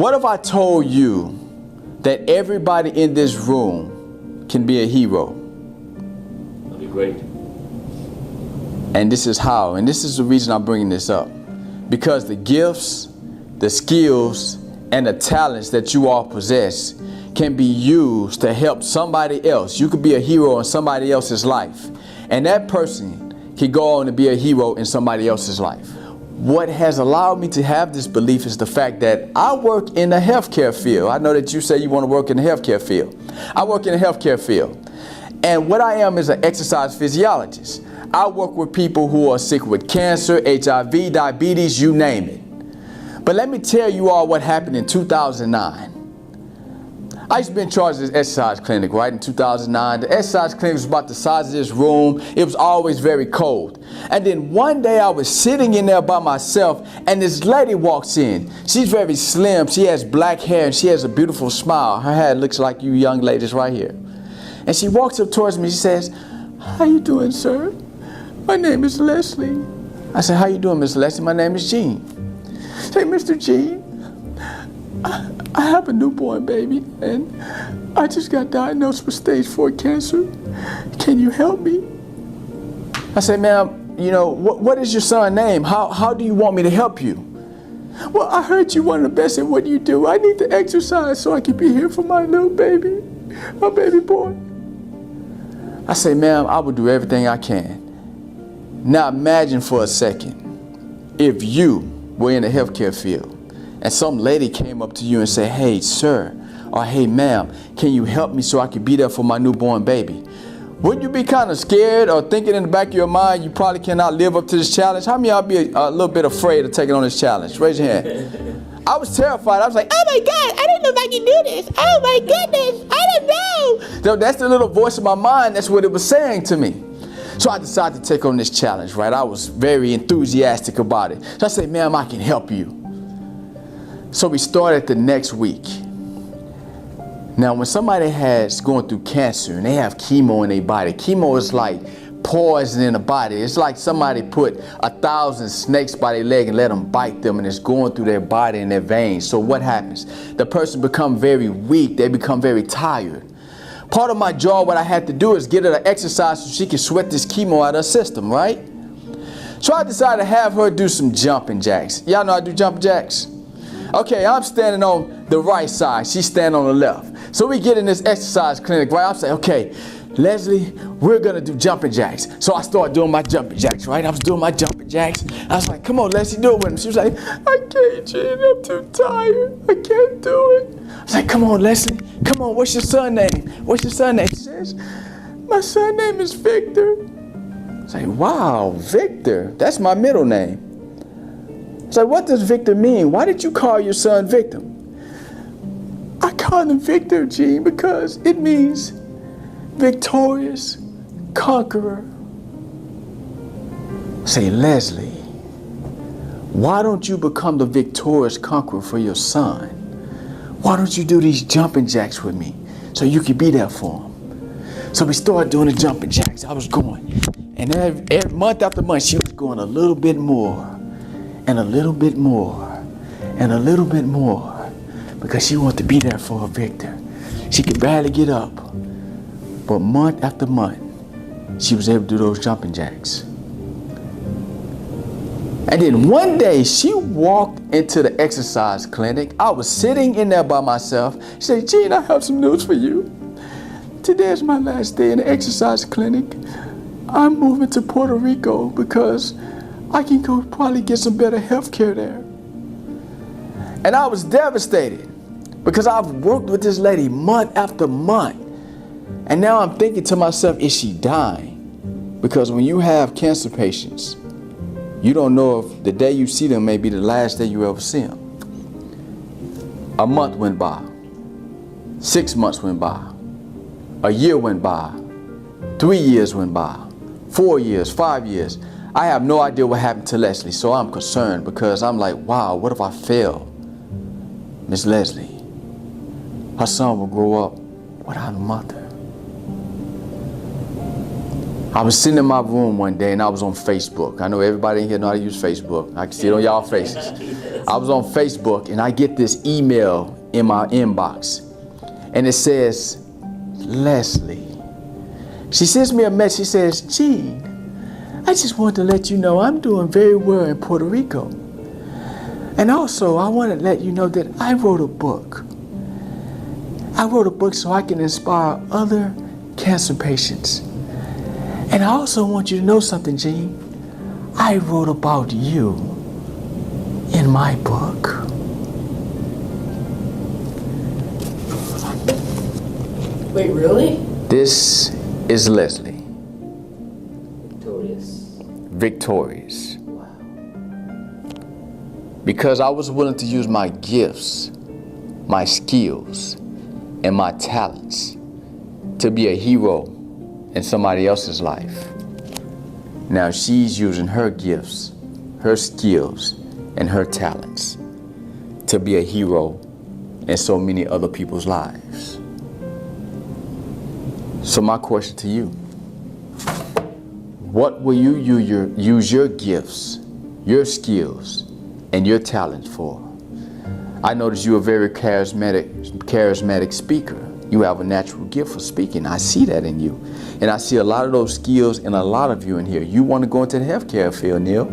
What if I told you that everybody in this room can be a hero? That'd be great. And this is how, and this is the reason I'm bringing this up. Because the gifts, the skills, and the talents that you all possess can be used to help somebody else. You could be a hero in somebody else's life, and that person can go on to be a hero in somebody else's life. What has allowed me to have this belief is the fact that I work in the healthcare field. I know that you say you want to work in the healthcare field. I work in the healthcare field. And what I am is an exercise physiologist. I work with people who are sick with cancer, HIV, diabetes, you name it. But let me tell you all what happened in 2009. I used to be in charge of this exercise clinic, right, in 2009. The exercise clinic was about the size of this room. It was always very cold. And then one day I was sitting in there by myself, and this lady walks in. She's very slim. She has black hair, and she has a beautiful smile. Her hair looks like you young ladies right here. And she walks up towards me. She says, "How you doing, sir? My name is Leslie." I said, "How you doing, Miss Leslie? My name is Gene." Say, "Mr. Gene, I have a newborn baby, and I just got diagnosed with stage 4 cancer. Can you help me?" I said, "Ma'am, you know, what is your son's name? How do you want me to help you?" "Well, I heard you one of the best at what you do. I need to exercise so I can be here for my little baby, my baby boy." I say, "Ma'am, I will do everything I can." Now imagine for a second if you were in the healthcare field and some lady came up to you and said, "Hey, sir," or "Hey, ma'am, can you help me so I can be there for my newborn baby?" Wouldn't you be kind of scared or thinking in the back of your mind you probably cannot live up to this challenge? How many of y'all be a little bit afraid of taking on this challenge? Raise your hand. I was terrified. I was like, "Oh my God, I don't know if I can do this. Oh my goodness, I don't know." So that's the little voice in my mind. That's what it was saying to me. So I decided to take on this challenge, right? I was very enthusiastic about it. So I said, "Ma'am, I can help you." So we started the next week. Now, when somebody has going through cancer and they have chemo in their body, chemo is like poison in the body. It's like somebody put 1,000 snakes by their leg and let them bite them, and it's going through their body and their veins. So what happens? The person becomes very weak. They become very tired. Part of my job, what I had to do is get her to exercise so she can sweat this chemo out of her system, right? So I decided to have her do some jumping jacks. Y'all know I do jumping jacks? Okay, I'm standing on the right side. She's standing on the left. So we get in this exercise clinic, right? I'm saying, "Okay, Leslie, we're gonna do jumping jacks." So I started doing my jumping jacks, right? I was doing my jumping jacks. I was like, "Come on, Leslie, do it with me." She was like, "I can't, Gene, I'm too tired. I can't do it." I was like, "Come on, Leslie, come on, what's your son's name? What's your son's name?" She says, "My son's name is Victor." I was like, "Wow, Victor, that's my middle name." I was like, "What does Victor mean? Why did you call your son Victor?" "I called him Victor, Gene, because it means victorious conqueror." Say, "Leslie, why don't you become the victorious conqueror for your son? Why don't you do these jumping jacks with me so you can be there for him?" So we started doing the jumping jacks. I was going, and every month after month, she was going a little bit more, and a little bit more, and a little bit more, because she wanted to be there for her Victor. She could barely get up. But month after month, she was able to do those jumping jacks. And then one day, she walked into the exercise clinic. I was sitting in there by myself. She said, "Gene, I have some news for you. Today is my last day in the exercise clinic. I'm moving to Puerto Rico because I can go probably get some better health care there." And I was devastated because I've worked with this lady month after month. And now I'm thinking to myself, is she dying? Because when you have cancer patients, you don't know if the day you see them may be the last day you ever see them. A month went by. 6 months went by. A year went by. 3 years went by. 4 years, 5 years. I have no idea what happened to Leslie, so I'm concerned because I'm like, wow, what if I fail Miss Leslie? Her son will grow up without a mother. I was sitting in my room one day and I was on Facebook. I know everybody in here know how to use Facebook. I can see it on y'all faces. I was on Facebook and I get this email in my inbox and it says, Leslie. She sends me a message. She says, Gene, I just wanted to let you know I'm doing very well in Puerto Rico. And also, I want to let you know that I wrote a book. I wrote a book so I can inspire other cancer patients. And I also want you to know something, Gene. I wrote about you in my book. Wait, really? This is Leslie. Victorious. Victorious. Because I was willing to use my gifts, my skills, and my talents to be a hero in somebody else's life. Now she's using her gifts, her skills, and her talents to be a hero in so many other people's lives. So my question to you, what will you use your gifts, your skills, and your talent for? I notice you're a very charismatic speaker. You have a natural gift for speaking. I see that in you. And I see a lot of those skills in a lot of you in here. You want to go into the healthcare field, Neil.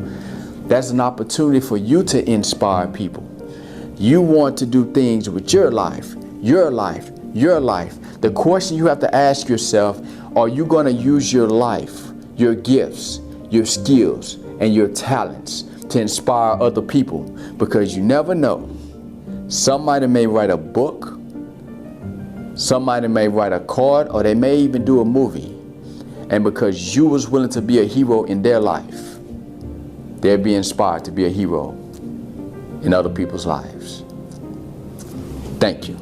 That's an opportunity for you to inspire people. You want to do things with your life, your life, your life. The question you have to ask yourself, are you going to use your life, your gifts, your skills, and your talents to inspire other people? Because you never know. Somebody may write a book, somebody may write a card, or they may even do a movie. And because you was willing to be a hero in their life, they'll be inspired to be a hero in other people's lives. Thank you.